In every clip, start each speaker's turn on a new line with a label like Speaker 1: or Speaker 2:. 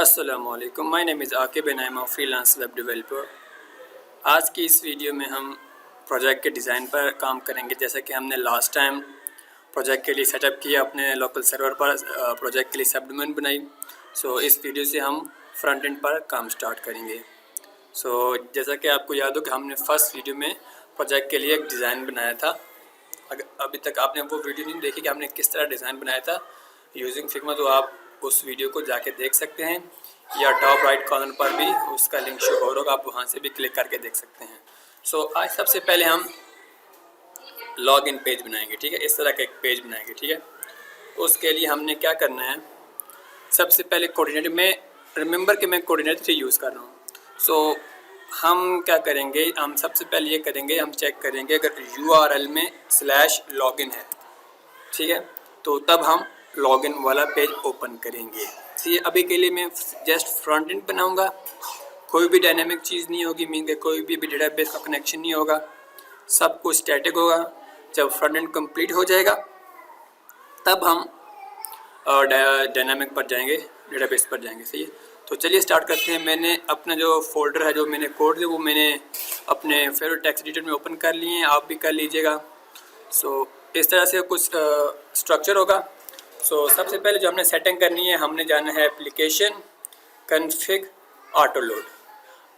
Speaker 1: अस्सलामुअलैकुम, my name is Aqib and I am a freelance web developer. आज की इस वीडियो में हम प्रोजेक्ट के डिज़ाइन पर काम करेंगे। जैसा कि हमने लास्ट टाइम प्रोजेक्ट के लिए सेटअप किया अपने लोकल सर्वर पर, प्रोजेक्ट के लिए सब डोमेन बनाई। इस वीडियो से हम फ्रंट एंड पर काम स्टार्ट करेंगे। जैसा कि आपको याद हो कि हमने फर्स्ट वीडियो में प्रोजेक्ट के लिए एक डिज़ाइन बनाया था। अगर अभी तक आपने वो वीडियो नहीं देखी कि हमने किस तरह डिज़ाइन बनाया था यूजिंग फिग्मा, तो आप उस वीडियो को जाके देख सकते हैं, या टॉप राइट कॉर्नर पर भी उसका लिंक शो हो रहा होगा, आप वहाँ से भी क्लिक करके देख सकते हैं। आज सबसे पहले हम लॉग इन पेज बनाएंगे। ठीक है, इस तरह का एक पेज बनाएंगे। ठीक है, उसके लिए हमने क्या करना है, सबसे पहले कोऑर्डिनेटर में रिमेंबर कि मैं कोऑर्डिनेटर से यूज़ कर रहा हूँ। हम क्या करेंगे, हम सबसे पहले ये करेंगे, हम चेक करेंगे अगर URL में /login है, ठीक है, तो तब हम लॉगिन वाला पेज ओपन करेंगे। ये अभी के लिए मैं जस्ट फ्रंट एंड बनाऊंगा, कोई भी डायनेमिक चीज़ नहीं होगी, मीन के कोई भी डेटाबेस का कनेक्शन नहीं होगा, सब कुछ स्टैटिक होगा। जब फ्रंट एंड कंप्लीट हो जाएगा तब हम डायनामिक पर जाएंगे, डेटाबेस पर जाएंगे। सही है, तो चलिए स्टार्ट करते हैं। मैंने अपना जो फोल्डर है, जो मैंने कोड है, वो मैंने अपने फेवरेट टेक्स्ट एडिटर में ओपन कर लिए हैं, आप भी कर लीजिएगा। इस तरह से कुछ स्ट्रक्चर होगा। सबसे पहले जो हमने सेटिंग करनी है, हमने जाना है application config auto load.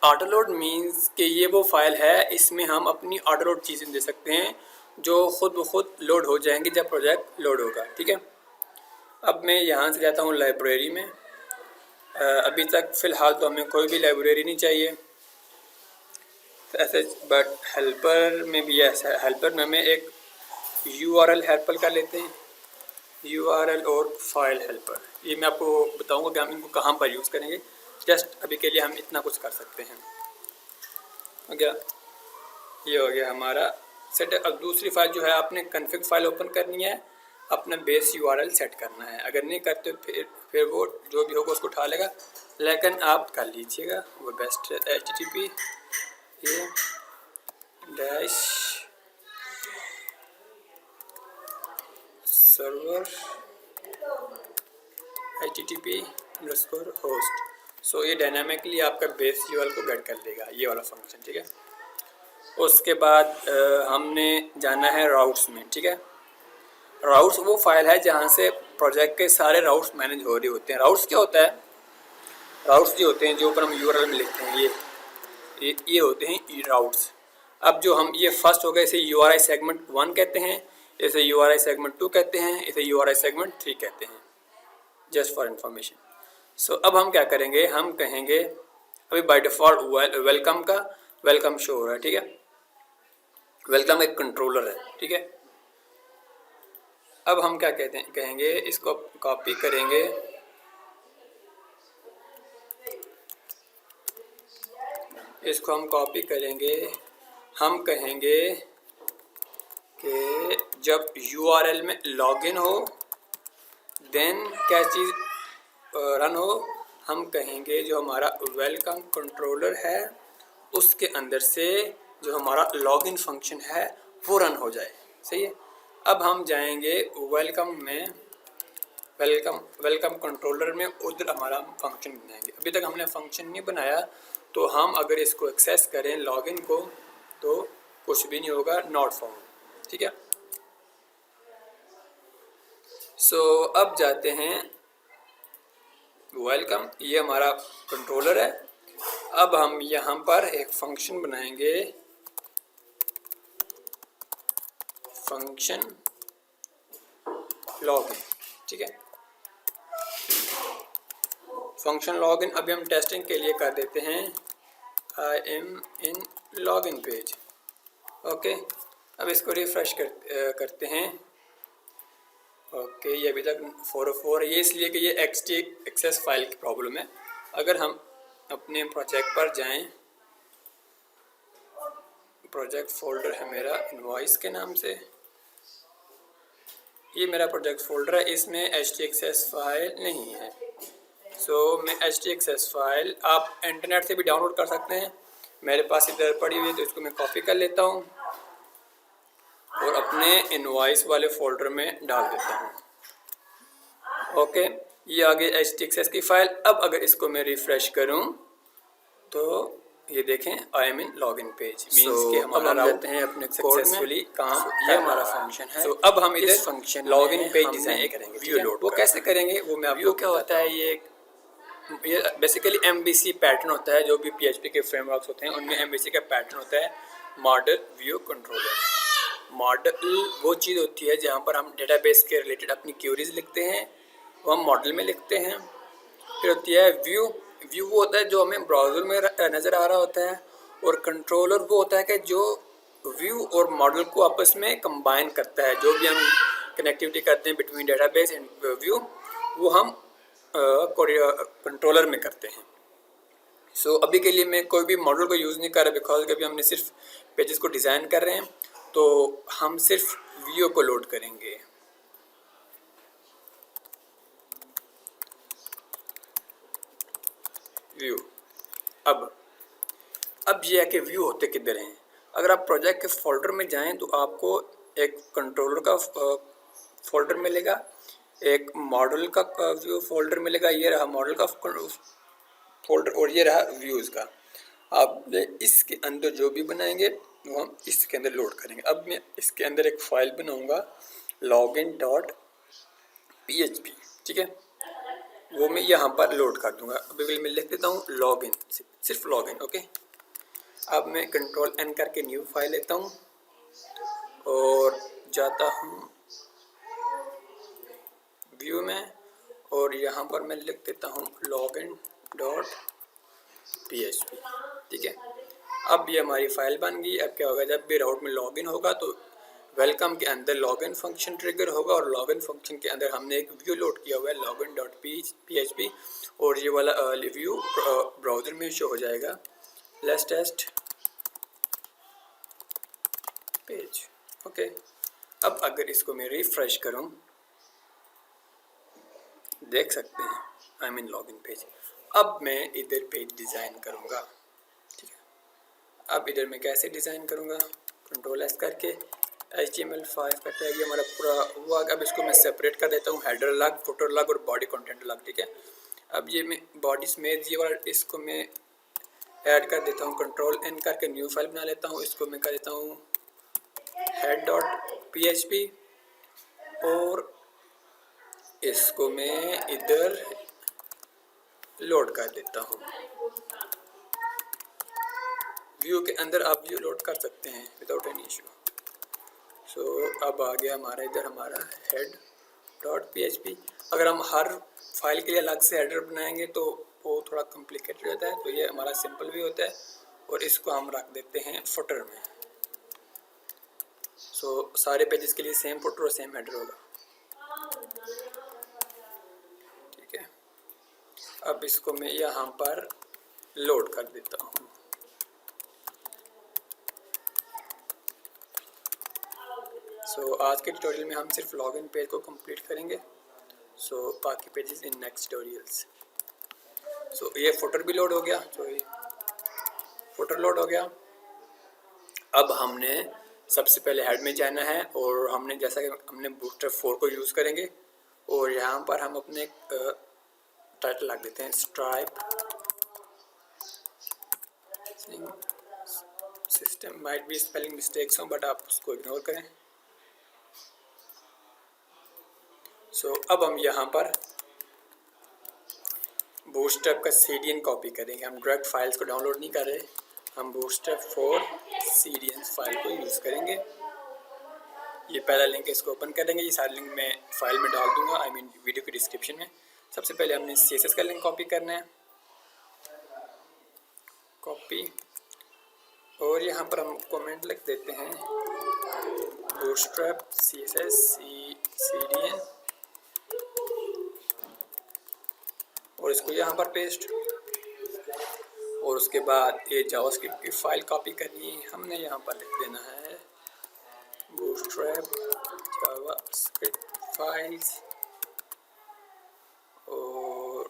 Speaker 1: Auto load means कि ये वो फाइल है, इसमें हम अपनी ऑटो लोड चीज़ें दे सकते हैं जो ख़ुद ब खुद लोड हो जाएंगी जब प्रोजेक्ट लोड होगा। ठीक है, अब मैं यहाँ से जाता हूँ लाइब्रेरी में। अभी तक फ़िलहाल तो हमें कोई भी लाइब्रेरी नहीं चाहिए ऐसे, बट हेल्पर में भी ऐसा है। हेल्पर में हमें एक URL हेल्पर कर लेते हैं, URL और फाइल हेल्पर। ये मैं आपको बताऊंगा कि हम इनको कहाँ पर यूज़ करेंगे। जस्ट अभी के लिए हम इतना कुछ कर सकते हैं। हो गया, ये हो गया हमारा सेट। अब दूसरी फाइल जो है, आपने कन्फिग फाइल ओपन करनी है, अपना बेस URL सेट करना है। अगर नहीं करते फिर वो जो भी होगा उसको उठा लेगा, लेकिन आप कर लीजिएगा, वो बेस्ट है। HTTP ये डैश सर्वर http_host। ये डायनामिकली आपका बेस URL को गेट कर लेगा, ये वाला फंक्शन। ठीक है, उसके बाद हमने जाना है राउट्स में। ठीक है, राउट्स वो फाइल है जहाँ से प्रोजेक्ट के सारे राउट्स मैनेज हो रहे होते हैं। राउट्स क्या होता है, राउट्स जो होते हैं जो ऊपर हम URL में लिखते हैं, ये होते हैं राउट्स। अब जो हम ये फर्स्ट हो गए, इसे URI सेगमेंट 1 कहते हैं, इसे URI सेगमेंट 2 कहते हैं, इसे URI सेगमेंट 3 कहते हैं, जस्ट फॉर इंफॉर्मेशन। अब हम क्या करेंगे, हम कहेंगे अभी बाय डिफ़ॉल्ट वेलकम का वेलकम शो हो रहा है। ठीक है, वेलकम एक कंट्रोलर है। ठीक है, अब हम क्या कहते हैं, कहेंगे इसको कॉपी करेंगे, इसको हम कॉपी करेंगे, हम कहेंगे कि जब URL में लॉगिन हो देन क्या चीज़ रन हो, हम कहेंगे जो हमारा वेलकम कंट्रोलर है उसके अंदर से जो हमारा लॉगिन फंक्शन है वो रन हो जाए। सही है, अब हम जाएंगे वेलकम में, वेलकम कंट्रोलर में, उधर हमारा फंक्शन बनाएंगे। अभी तक हमने फंक्शन नहीं बनाया, तो हम अगर इसको एक्सेस करें लॉगिन को तो कुछ भी नहीं होगा, नॉट फाउंड। ठीक है, अब जाते हैं वेलकम, ये हमारा कंट्रोलर है। अब हम यहाँ पर एक फंक्शन बनाएंगे, फंक्शन लॉगिन। ठीक है, फंक्शन लॉगिन अभी हम टेस्टिंग के लिए कर देते हैं, I am in login page. Okay, अब इसको रिफ्रेश करते हैं। ओके, ये अभी तक 404 है, ये इसलिए कि ये एक्सेस फाइल की प्रॉब्लम है। अगर हम अपने प्रोजेक्ट पर जाएं, प्रोजेक्ट फोल्डर है मेरा इनवॉइस के नाम से, ये मेरा प्रोजेक्ट फोल्डर है, इसमें htaccess फाइल नहीं है। मैं htaccess फाइल आप इंटरनेट से भी डाउनलोड कर सकते हैं, मेरे पास इधर पड़ी हुई है, तो इसको मैं कॉपी कर लेता हूँ और अपने इनवॉइस वाले फोल्डर में डाल देता हूँ। ओके, ये आ गई htaccess की फ़ाइल। अब अगर इसको मैं रिफ़्रेश करूँ तो ये देखें I am in login page means कि
Speaker 2: अब हम जाते हैं अपने कोड में।
Speaker 1: सक्सेसफुली काम
Speaker 2: ये हमारा फंक्शन है।
Speaker 1: अब हम इधर
Speaker 2: इस फंक्शन
Speaker 1: लॉगिन
Speaker 2: में
Speaker 1: पेज
Speaker 2: हमने
Speaker 1: डिज़ाइन
Speaker 2: एक
Speaker 1: करेंगे।
Speaker 2: व्यू लोड
Speaker 1: वो
Speaker 2: करना
Speaker 1: कैसे
Speaker 2: है।
Speaker 1: करेंगे वो मैं आपको
Speaker 2: व्यू क्या होता है,
Speaker 1: ये बेसिकली MVC पैटर्न होता है। जो भी PHP के फ्रेमवर्क्स होते हैं उनमें MVC का पैटर्न होता है, मॉडल व्यू कंट्रोलर। मॉडल वो चीज़ होती है जहाँ पर हम डेटाबेस के रिलेटेड अपनी क्यूरीज लिखते हैं, वो हम मॉडल में लिखते हैं। फिर होती है व्यू। व्यू वो होता है जो हमें ब्राउज़र में नज़र आ रहा होता है, और कंट्रोलर वो होता है कि जो व्यू और मॉडल को आपस में कंबाइन करता है। जो भी हम कनेक्टिविटी करते हैं बिटवीन डेटाबेस एंड व्यू, वो हम कंट्रोलर में करते हैं। सो अभी के लिए मैं कोई भी मॉडल को यूज़ नहीं कर रहा, बिकॉज अभी हमने सिर्फ पेजेस को डिज़ाइन कर रहे हैं, तो हम सिर्फ व्यू को लोड करेंगे। व्यू अब ये है कि व्यू होते किधर हैं। अगर आप प्रोजेक्ट के फोल्डर में जाएं तो आपको एक कंट्रोलर का फोल्डर मिलेगा, एक मॉडल का व्यू फोल्डर मिलेगा। ये रहा मॉडल का फोल्डर और ये रहा व्यूज़ का। आप इसके अंदर जो भी बनाएंगे वो हम इसके अंदर लोड करेंगे। अब मैं इसके अंदर एक फ़ाइल बनाऊंगा login.php, ठीक है, वो मैं यहाँ पर लोड कर दूंगा। अभी मैं लिख देता हूँ लॉगिन, सिर्फ लॉगिन। ओके, अब मैं कंट्रोल N करके न्यू फाइल लेता हूँ और जाता हूँ व्यू में, और यहाँ पर मैं लिख देता हूँ login.php, ठीक है। अब ये हमारी फ़ाइल बन गई। अब क्या होगा, जब भी राउट में लॉगिन होगा तो वेलकम के अंदर लॉगिन फंक्शन ट्रिगर होगा, और लॉगिन फंक्शन के अंदर हमने एक व्यू लोड किया हुआ है login.php, और ये वाला व्यू ब्राउज़र में शो हो जाएगा। Let's test page. ओके, अब अगर इसको मैं रिफ्रेश करूं, देख सकते हैं आई मीन लॉगिन पेज। अब मैं इधर पेज डिज़ाइन करूंगा, ठीक है। अब इधर मैं कैसे डिज़ाइन करूंगा, कंट्रोल S करके HTML5 का टैग हमारा पूरा हुआ। अब इसको मैं सेपरेट कर देता हूँ, हेडर अलग, फुटर अलग और बॉडी कंटेंट अलग, ठीक है। अब ये मैं बॉडी समेत ये वाला इसको मैं ऐड कर देता हूँ, कंट्रोल N करके न्यू फाइल बना लेता हूँ। इसको मैं कर देता हूँ head.php, और इसको मैं इधर लोड कर देता हूँ। व्यू के अंदर आप व्यू लोड कर सकते हैं विदाउट एनी इशू। सो अब आ गया हमारा इधर हमारा head.php। अगर हम हर फाइल के लिए अलग से हेडर बनाएंगे तो वो थोड़ा कॉम्प्लिकेटेड रहता है, तो ये हमारा सिंपल भी होता है, और इसको हम रख देते हैं फुटर में। सो सारे पेजेस के लिए सेम फुटर और सेम हेडर होगा, ठीक है। अब इसको मैं यहाँ पर लोड कर देता हूँ। सो आज के ट्यूटोरियल में हम सिर्फ लॉगिन पेज को कंप्लीट करेंगे। सो बाकी पेजेस इन नेक्स्ट ट्यूटोरियल्स। सो ये फुटर भी लोड हो गया, ये फुटर लोड हो गया। अब हमने सबसे पहले हेड में जाना है, और हमने जैसा कि हमने बूटस्ट्रैप 4 को यूज़ करेंगे, और यहाँ पर हम अपने टाइटल लग देते हैं स्ट्राइप सिस्टम। माइट भी स्पेलिंग मिस्टेक्स हों, बट आप उसको इग्नोर करें। सो अब हम यहाँ पर बूटस्ट्रैप का CDN कॉपी करेंगे। हम डायरेक्ट फाइल्स को डाउनलोड नहीं कर रहे, हम बूटस्ट्रैप 4 CDN फाइल को यूज़ करेंगे। ये पहला लिंक है, इसको ओपन करेंगे। ये सारे लिंक मैं फाइल में डाल दूंगा, आई मीन वीडियो के डिस्क्रिप्शन में। सबसे पहले हमने CSS का लिंक कॉपी करना है, कॉपी, और यहाँ पर हम कमेंट लिख देते हैं बूटस्ट्रैप CSS CDN, और इसको यहाँ पर पेस्ट। और उसके बाद ये जावास्क्रिप्ट की फाइल कॉपी करनी है, हमने यहाँ पर लिख देना है बूटस्ट्रैप जावास्क्रिप्ट फाइल्स, और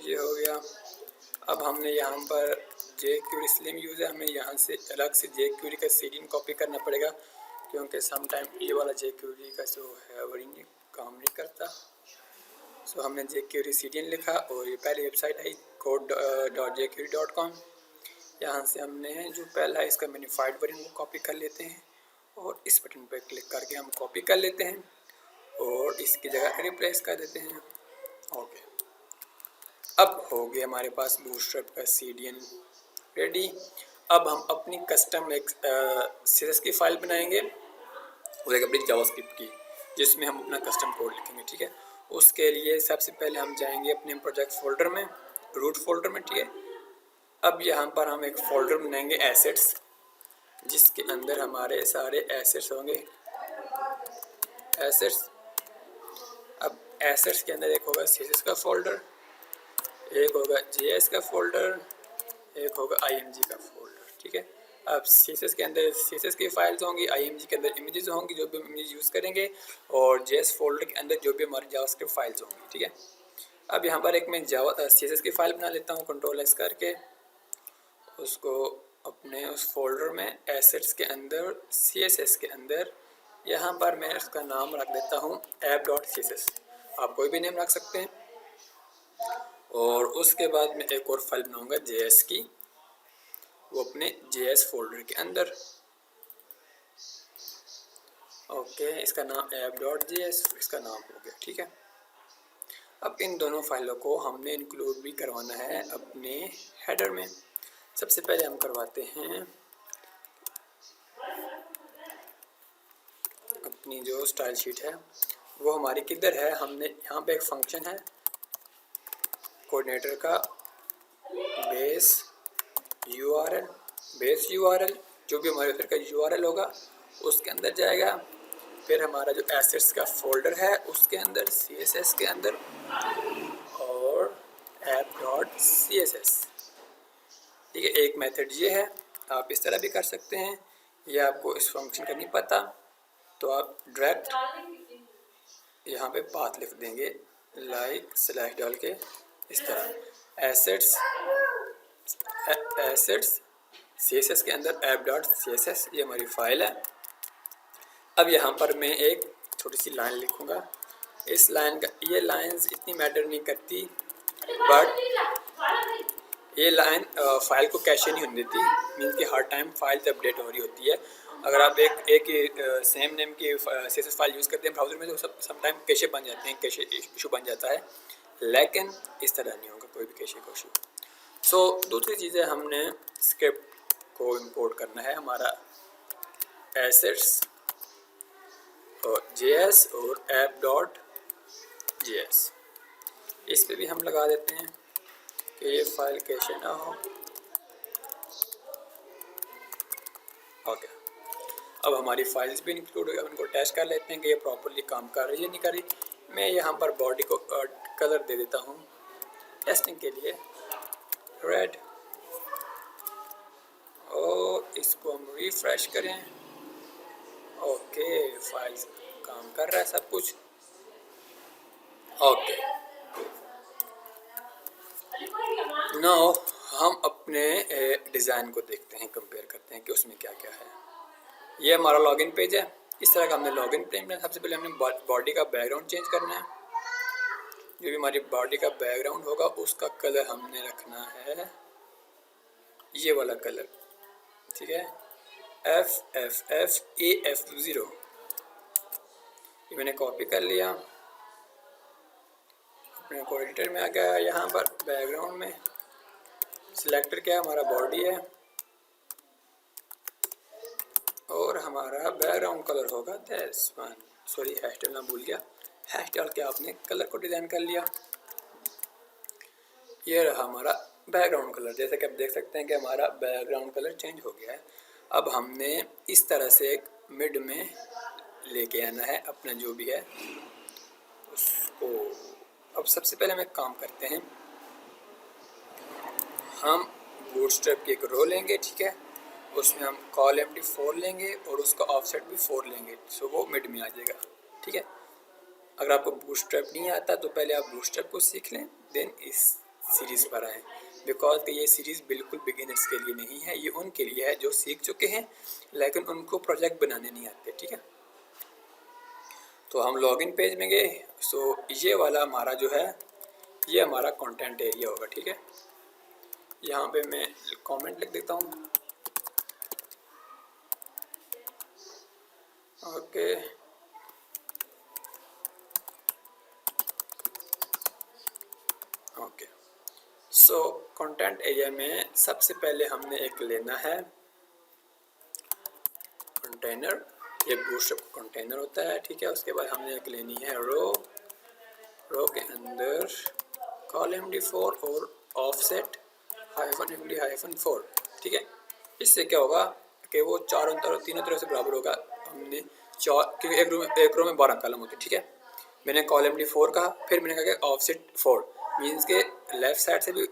Speaker 1: ये हो गया। अब हमने यहाँ पर jQuery स्लिम यूज़ है, हमें यहाँ से अलग से jQuery का CDN कॉपी करना पड़ेगा, क्योंकि समटाइम ये वाला jQuery का जो है वर्डिंग काम नहीं करता। सो हमने jQuery CDN लिखा और ये पहली वेबसाइट आई code.jQuery.com। यहाँ से हमने जो पहला है इसका मिनिफाइड वर्जन को कॉपी कर लेते हैं और इस बटन पर क्लिक करके हम कॉपी कर लेते हैं और इसकी जगह रिप्लेस कर देते हैं। ओके, अब हो गया हमारे पास बूटस्ट्रैप का CDN रेडी। अब हम अपनी कस्टम एक CSS की फाइल बनाएंगे और एक अपनी जावास्क्रिप्ट की, जिसमें हम अपना कस्टम कोड लिखेंगे। ठीक है, उसके लिए सबसे पहले हम जाएंगे अपने प्रोजेक्ट फोल्डर में, रूट फोल्डर में। ठीक है, अब यहाँ पर हम एक फोल्डर बनाएंगे एसेट्स, जिसके अंदर हमारे सारे एसेट्स होंगे। एसेट्स, अब एसेट्स के अंदर एक होगा CSS का फोल्डर, एक होगा JS का फोल्डर, एक होगा IMG का फोल्डर। ठीक है, अब CSS के अंदर CSS की फाइल्स होंगी, IMG के अंदर इमेजेस होंगी जो भी हम इमेज यूज़ करेंगे, और JS फोल्डर के अंदर जो भी हमारी जावास्क्रिप्ट फाइल्स होंगी। ठीक है, अब यहाँ पर एक मैं CSS की फाइल बना लेता हूँ Ctrl+S करके, उसको अपने उस फोल्डर में एसेट्स के अंदर CSS के अंदर यहाँ पर मैं उसका नाम रख देता हूँ app.css। आप कोई भी नेम रख सकते हैं। और उसके बाद मैं एक और फाइल बनाऊँगा JS की, वो अपने JS फोल्डर के अंदर। ओके, इसका नाम app.js, इसका नाम हो गया। ठीक है, अब इन दोनों फाइलों को हमने इंक्लूड भी करवाना है अपने हेडर में। सबसे पहले हम करवाते हैं अपनी जो स्टाइल शीट है वो हमारी किधर है। हमने यहाँ पे एक फंक्शन है कोऑर्डिनेटर का बेस URL, जो भी हमारे फिर का URL होगा उसके अंदर जाएगा। फिर हमारा जो एसेट्स का फोल्डर है उसके अंदर CSS के अंदर और app.css। ठीक है, एक मेथड ये है, आप इस तरह भी कर सकते हैं, या आपको इस फंक्शन का नहीं पता तो आप डायरेक्ट यहाँ पे पाथ लिख देंगे, लाइक स्लैश डाल के इस तरह एसेट्स CSS के अंदर app.css, ये हमारी फाइल है। अब यहाँ पर मैं एक छोटी सी लाइन लिखूँगा। इस लाइन का, ये लाइंस इतनी मैटर नहीं करती, बट ये लाइन फाइल को कैशे नहीं होने देती। मीन्स कि हर टाइम फाइल अपडेट हो रही होती है। अगर आप एक सेम नेम की CSS फाइल यूज़ करते हैं ब्राउज़र में तो सम टाइम कैशे बन जाते हैं, कैशे इशू बन जाता है, लेकिन इस तरह नहीं होगा कोई भी कैशे का इशू। सो दूसरी चीज़ें, हमने स्क्रिप्ट को इंपोर्ट करना है, हमारा एसेट्स और JS और app.js, इस पे भी हम लगा देते हैं कि ये फाइल कैशे ना हो। ओके, अब हमारी फाइल्स भी इंक्लूड हो गई। उनको टेस्ट कर लेते हैं कि ये प्रॉपरली काम कर रही है नहीं कर रही। मैं यहाँ पर बॉडी को कलर दे देता हूँ टेस्टिंग के लिए, रेड, और इसको हम रिफ्रेश करें। ओके, फाइल्स काम कर रहा है सब कुछ। ओके, नाउ हम अपने डिज़ाइन को देखते हैं, कंपेयर करते हैं कि उसमें क्या क्या है। ये हमारा लॉगिन पेज है। इस तरह का हमने लॉगिन पेज में सबसे पहले हमने बॉडी का बैकग्राउंड चेंज करना है। जो भी हमारी बॉडी का बैकग्राउंड होगा उसका कलर हमने रखना है ये वाला कलर। ठीक है, FFFAF0। ये मैंने कॉपी कर लिया, अपने को एडिटर में आ गया। यहाँ पर बैकग्राउंड में सिलेक्टर क्या है, हमारा बॉडी है, और हमारा बैकग्राउंड कलर होगा दैट्स वन। सॉरी, हैश डालना भूल गया। हैश डाल के आपने कलर को डिज़ाइन कर लिया। ये रहा हमारा बैकग्राउंड कलर। जैसे कि आप देख सकते हैं कि हमारा बैकग्राउंड कलर चेंज हो गया है। अब हमने इस तरह से एक मिड में लेके आना है अपना जो भी है उसको। अब सबसे पहले हम एक काम करते हैं, हम बूटस्ट्रैप की एक रो लेंगे। ठीक है, उसमें हम कॉल empty 4 लेंगे और उसका ऑफसेट भी 4 लेंगे, सो वो मिड में आ जाएगा। ठीक है, अगर आपको बूटस्ट्रैप नहीं आता तो पहले आप बूटस्ट्रैप को सीख लें, देन इस सीरीज़ पर आएँ, बिकॉज ये सीरीज़ बिल्कुल बिगिनर्स के लिए नहीं है। ये उनके लिए है जो सीख चुके हैं लेकिन उनको प्रोजेक्ट बनाने नहीं आते। ठीक है, तो हम लॉगिन पेज में गए। सो ये वाला हमारा जो है ये हमारा कंटेंट एरिया होगा, ठीक है। यहाँ पे मैं कमेंट लिख देता हूँ, okay. Okay, so content area में सबसे पहले हमने एक लेना है कंटेनर, ये बूटस्ट्रैप कंटेनर होता है, ठीक है। उसके बाद हमने एक लेनी है रो के अंदर col_md4 और ऑफसेट -md-4, ठीक है। इससे क्या होगा कि वो तीनों तरफ से बराबर होगा। हमने क्योंकि एक रो में 12 कॉलम होते हैं, ठीक है। मैंने col_md4 कहा, फिर मैंने कहा कि ऑफसेट 4 मीन्स के लेफ्ट साइड से भी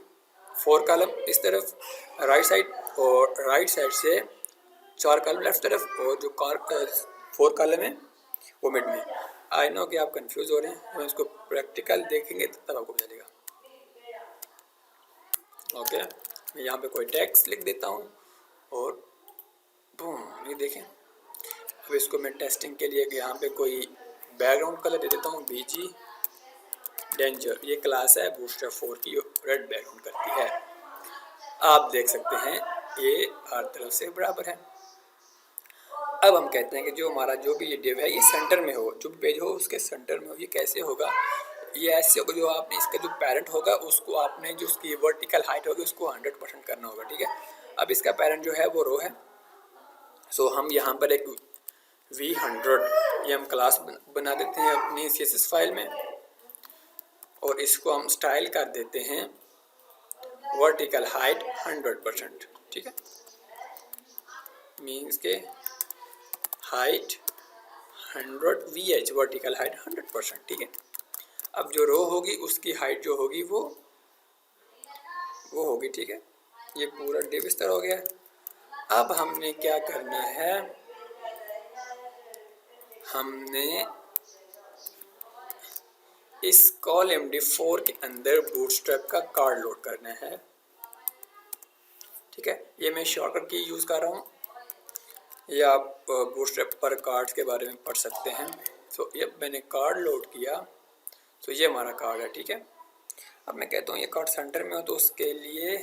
Speaker 1: 4 कॉलम इस तरफ, राइट साइड, और राइट साइड से 4 कॉलम लेफ्ट तरफ, और जो 4 कॉलम है वो मिड में। आई नो कि आप कंफ्यूज हो रहे हैं, मैं इसको प्रैक्टिकल देखेंगे तब आपको मिलेगा। ओके, मैं यहाँ पे कोई टेक्स्ट लिख देता हूँ और बूम, ये देखें। अब इसको मैं टेस्टिंग के लिए यहाँ पे कोई बैकग्राउंड कलर दे देता हूँ, BG डेंजर। ये क्लास है बूटस्ट्रैप 4 की, रेड बैकग्राउंड करती है। आप देख सकते हैं ये हर तरफ से बराबर है। अब हम कहते हैं कि जो हमारा जो भी ये डिव है ये सेंटर में हो, जो पेज हो उसके सेंटर में हो। ये कैसे होगा? ये ऐसे होगा, जो आपने इसका जो पेरेंट होगा उसको आपने जो उसकी वर्टिकल हाइट होगी उसको 100% करना होगा, ठीक है। अब इसका पेरेंट जो है वो रो है। सो हम यहाँ पर एक v100 ये हम क्लास बना देते हैं अपनी CSS फाइल में, और इसको हम स्टाइल कर देते हैं वर्टिकल हाइट 100%, ठीक है। मीन्स के हाइट 100 VH, वर्टिकल हाइट 100%, ठीक है। अब जो रो होगी उसकी हाइट जो होगी वो होगी, ठीक है। ये पूरा डिव इस तरह हो गया। अब हमने क्या करना है, हमने इस col_md4 के अंदर बूटस्ट्रैप का कार्ड लोड करना है, ठीक है। ये मैं शॉर्टकट की यूज़ कर रहा हूँ, या आप बूटस्ट्रैप पर कार्ड्स के बारे में पढ़ सकते हैं। तो ये मैंने कार्ड लोड किया, तो ये हमारा कार्ड है, ठीक है। अब मैं कहता हूँ ये कार्ड सेंटर में हो, तो उसके लिए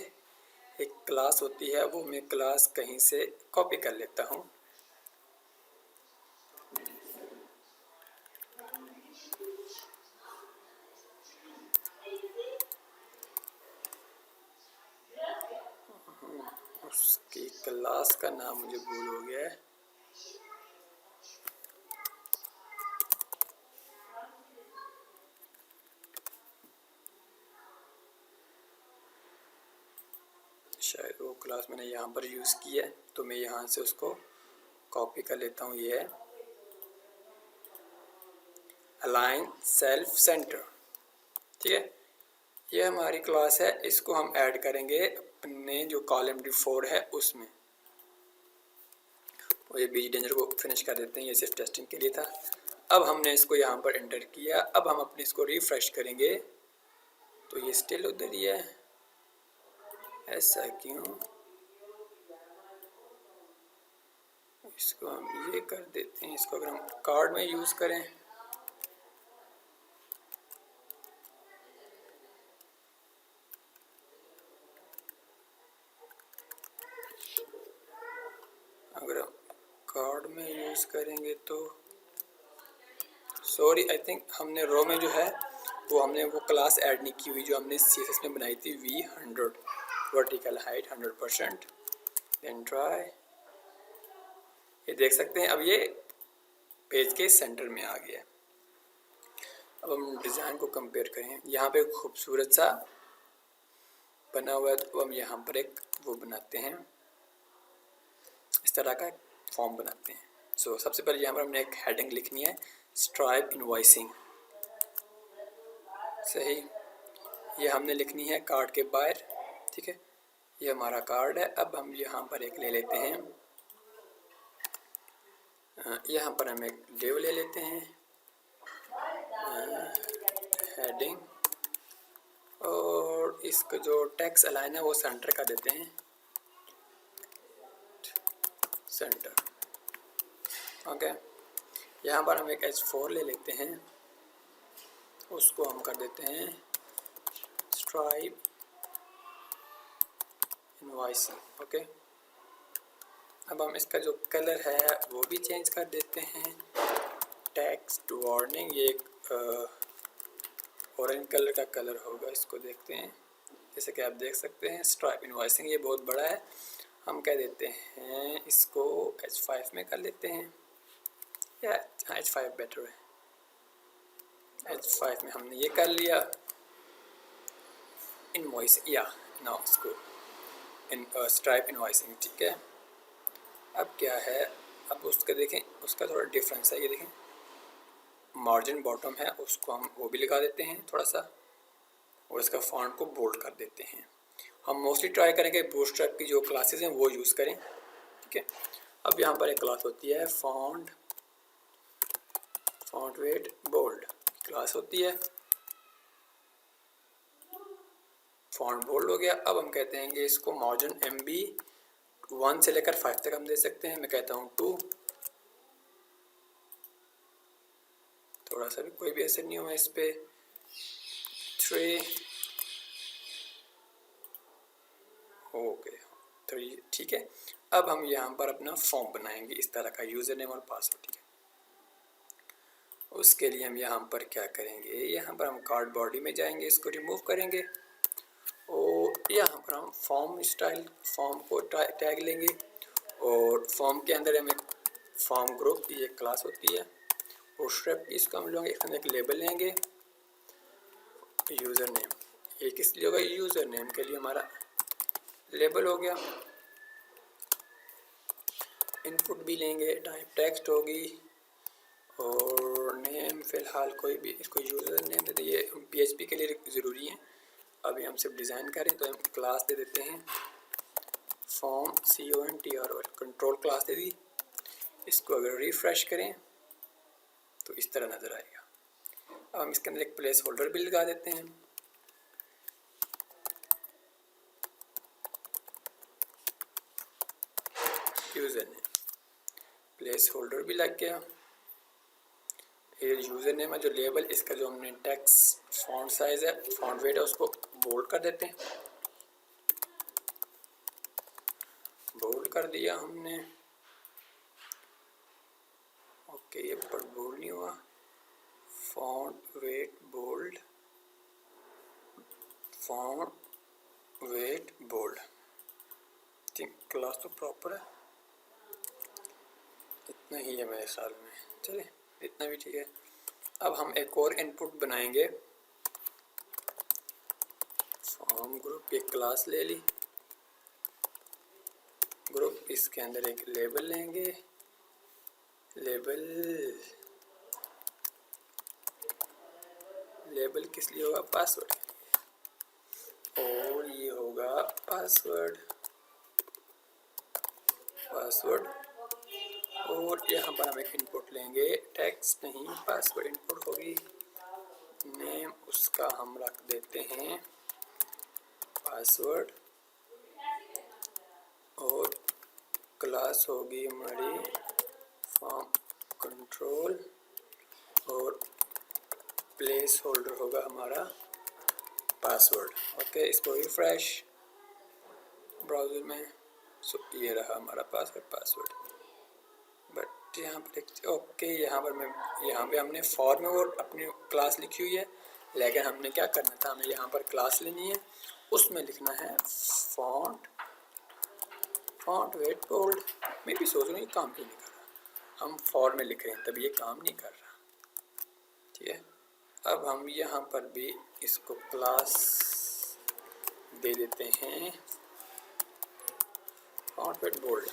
Speaker 1: एक क्लास होती है, वो मैं क्लास कहीं से कॉपी कर लेता हूँ। उसकी क्लास का नाम मुझे भूल हो गया है। शायद वो क्लास मैंने यहाँ पर यूज़ की है, तो मैं यहाँ से उसको कॉपी कर लेता हूँ। ये है अलाइन सेल्फ सेंटर, ठीक है। ये हमारी क्लास है, इसको हम ऐड करेंगे अपने जो col_md4 है उसमें। और ये BG डेंजर को फिनिश कर देते हैं, ये सिर्फ टेस्टिंग के लिए था। अब हमने इसको यहाँ पर एंटर किया। अब हम अपने इसको रिफ्रेश करेंगे, तो ये स्टिल उधर ही है, ऐसा क्यों? इसको हम ये कर देते हैं, इसको अगर हम कार्ड में यूज़ करें, अगर हम कार्ड में यूज़ करेंगे तो सॉरी, आई थिंक हमने रो में जो है हमने वो क्लास ऐड नहीं की हुई जो हमने CSS में बनाई थी, v100 vertical height 100%। Then try, ये देख सकते हैं अब ये पेज के सेंटर में आ गया। अब हम डिज़ाइन को कंपेयर करें, यहाँ पे खूबसूरत सा बना हुआ है, तो हम यहाँ पर एक वो बनाते हैं, इस तरह का फॉर्म बनाते हैं। सो सबसे पहले यहाँ पर हमने एक हेडिंग लिखनी है, स्ट्राइप इनवॉइसिंग, सही। ये हमने लिखनी है कार्ड के बाहर, ठीक है। ये हमारा कार्ड है। अब हम यहाँ पर एक ले लेते हैं, यहाँ पर हम एक डिव ले लेते हैं, हेडिंग, और इसका जो टेक्स्ट अलाइन है वो सेंटर का देते हैं, सेंटर, ओके।
Speaker 2: यहाँ पर हम एक H4 ले लेते हैं, उसको हम कर देते हैं स्ट्राइप इनवॉइसिंग। ओके, अब हम इसका जो कलर है वो भी चेंज कर देते हैं। टेक्स्ट वार्निंग, ये एक ऑरेंज कलर का कलर होगा, इसको देखते हैं। जैसे कि आप देख सकते हैं स्ट्राइप इनवॉइसिंग ये बहुत बड़ा है, हम कह देते हैं इसको H5 में कर लेते हैं, या H5 बेटर है। H5 में हमने ये कर लिया इनवॉइस, या ना इसको स्ट्राइप इनवॉइसिंग, ठीक है। अब क्या है, अब उसका देखें, उसका थोड़ा डिफरेंस है। ये देखें मार्जिन बॉटम है, उसको हम वो भी लगा देते हैं थोड़ा सा, और इसका फॉन्ट को बोल्ड कर देते हैं। हम मोस्टली ट्राई करेंगे बूटस्ट्रैप की जो क्लासेस हैं वो यूज़ करें, ठीक है। अब यहाँ पर एक क्लास होती है फॉन्ट वेट बोल्ड क्लास होती है। फॉन्ट बोल्ड हो गया। अब हम कहते हैं कि इसको मार्जिन MB 1 से लेकर 5 तक हम दे सकते हैं। मैं कहता हूँ 2, थोड़ा सा भी कोई भी असर नहीं हुआ इस पर, 3 हो गए, 3, ठीक है। अब हम यहाँ पर अपना फॉर्म बनाएंगे इस तरह का, यूज़र नेम और पासवर्ड, ठीक है। उसके लिए हम यहाँ पर क्या करेंगे, यहाँ पर हम कार्ड बॉडी में जाएंगे, इसको रिमूव करेंगे और यहाँ पर हम फॉर्म स्टाइल फॉर्म को टैग लेंगे, और फॉर्म के अंदर हम एक फॉर्म ग्रुप की एक क्लास होती है बूटस्ट्रैप की, इसको हम लोग एक लेबल लेंगे यूज़र नेम। ये किस लिए होगा, यूज़र नेम के लिए हमारा लेबल हो गया। इनपुट भी लेंगे, टाइप टेक्स्ट होगी, और नेम फ़िलहाल कोई भी, इसको यूज़र नेम देते, ये PHP के लिए ज़रूरी है। अभी हम सिर्फ डिज़ाइन करें तो हम क्लास दे देते हैं फॉर्म CONTROL, कंट्रोल क्लास दे दी। इसको अगर रिफ़्रेश करें तो इस तरह नज़र आएगा। अब हम इसके अंदर एक प्लेस होल्डर भी लगा देते हैं, यूज़र नेम, प्लेस होल्डर भी लग गया। ये यूज़र नेम है जो लेबल, इसका जो हमने टेक्स्ट फॉन्ट साइज़ है, फॉन्ट वेट है, उसको बोल्ड कर देते हैं। बोल्ड कर दिया हमने, ओके, ये पर बोल्ड नहीं हुआ। Font weight bold, font weight bold, think class तो प्रॉपर है, इतना ही है मेरे ख्याल में, चले इतना भी ठीक है। अब हम एक और इनपुट बनाएंगे, फॉर्म ग्रुप, एक क्लास ले ली ग्रुप, इसके अंदर एक लेबल लेंगे, लेबल किस लिए होगा, पासवर्ड, और ये होगा पासवर्ड, और यहाँ पर हम एक इनपुट लेंगे, टेक्स्ट नहीं पासवर्ड इनपुट होगी। नेम उसका हम रख देते हैं पासवर्ड, और क्लास होगी हमारी फॉर्म कंट्रोल, और प्लेस होल्डर होगा हमारा पासवर्ड। ओके, इसको रिफ्रेश ब्राउज़र में, सो ये रहा हमारा पासवर्ड। बट यहाँ पर ओके, यहाँ पे हमने फॉर में वो अपनी क्लास लिखी हुई है, लेकिन हमने क्या करना था, हमें यहाँ पर क्लास लेनी है, उसमें लिखना है फॉन्ट वेट बोल्ड। मैं भी सोच रहा हूँ ये काम क्यों नहीं कर रहा, हम फॉर में लिख रहे हैं तभी ये काम नहीं कर रहा, ठीक है। अब हम यहाँ पर भी इसको क्लास दे देते हैं फॉन्ट वेट बोल्ड।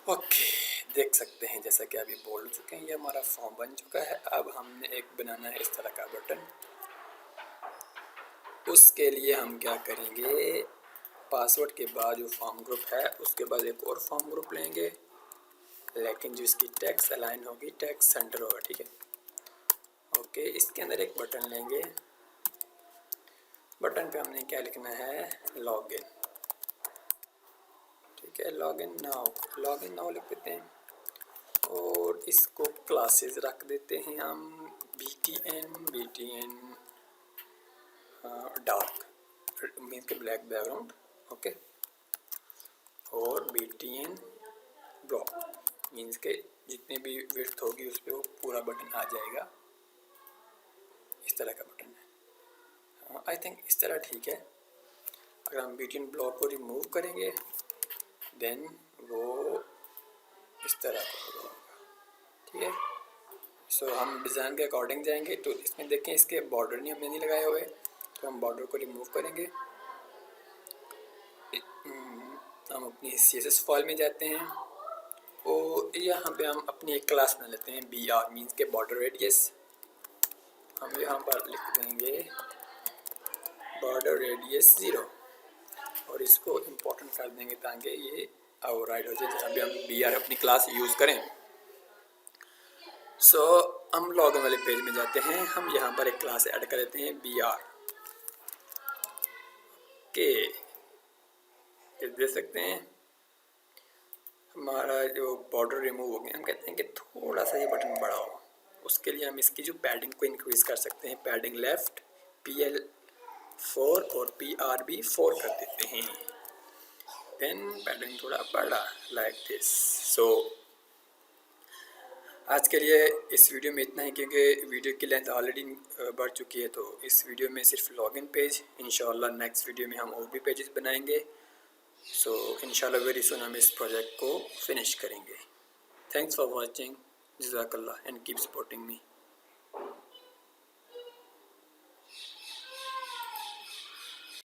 Speaker 2: ओके, देख सकते हैं जैसा कि अभी बोल चुके हैं, ये हमारा फॉर्म बन चुका है। अब हमने एक बनाना है इस तरह का बटन, उसके लिए हम क्या करेंगे, पासवर्ड के बाद जो फॉर्म ग्रुप है उसके बाद एक और फॉर्म ग्रुप लेंगे, लेकिन जो इसकी टेक्स्ट अलाइन होगी, टेक्स्ट सेंटर होगा, ठीक है। ओके, इसके अंदर एक बटन लेंगे, बटन पे हमने क्या लिखना है, लॉगिन, ठीक है, लॉगिन नाउ लिख देते हैं और इसको क्लासेस रख देते हैं हम btn डार्क मीन्स के ब्लैक बैकग्राउंड, ओके, और btn ब्लॉक मीन्स के जितनी भी विड्थ होगी उस पर वो पूरा बटन आ जाएगा। इस तरह का बटन है, आई थिंक इस तरह ठीक है। अगर हम btn ब्लॉक को रिमूव करेंगे देन वो इस तरह का हो जाएगा, ठीक है। सो हम डिज़ाइन के अकॉर्डिंग जाएंगे तो इसमें देखें इसके बॉर्डर नहीं हमने नहीं लगाए हुए, तो हम बॉर्डर को रिमूव करेंगे। हम अपनी CSS फाइल में जाते हैं और यहाँ पे हम अपनी एक क्लास बना लेते हैं BR मीन्स के बॉर्डर रेडियस। हम यहाँ पर लिख देंगे बॉर्डर रेडियस 0 और इसको इम्पोर्टेंट कर देंगे ताकि ये ओवरराइड हो जाए जब भी हम BR अपनी क्लास यूज़ करें। सो हम लॉगिन वाले पेज में जाते हैं, हम यहाँ पर एक क्लास ऐड कर देते हैं BR के, देख सकते हैं हमारा जो बॉर्डर रिमूव हो गया। हम कहते हैं कि थोड़ा सा ये बटन बड़ा हो, उसके लिए हम इसकी जो पैडिंग को इंक्रीज़ कर सकते हैं। पैडिंग लेफ़्ट PL4 और PRB4 कर देते हैं, देन पैडिंग थोड़ा बड़ा लाइक दिस। सो आज के लिए इस वीडियो में इतना ही, क्योंकि वीडियो की लेंथ ऑलरेडी बढ़ चुकी है। तो इस वीडियो में सिर्फ लॉगिन पेज, इंशाल्लाह नेक्स्ट वीडियो में हम और भी पेजेस बनाएंगे। सो इंशाल्लाह वेरी सुन हम इस प्रोजेक्ट को फिनिश करेंगे। थैंक्स फॉर वॉचिंग, जज़ाकल्लाह एंड कीप सपोर्टिंग मी।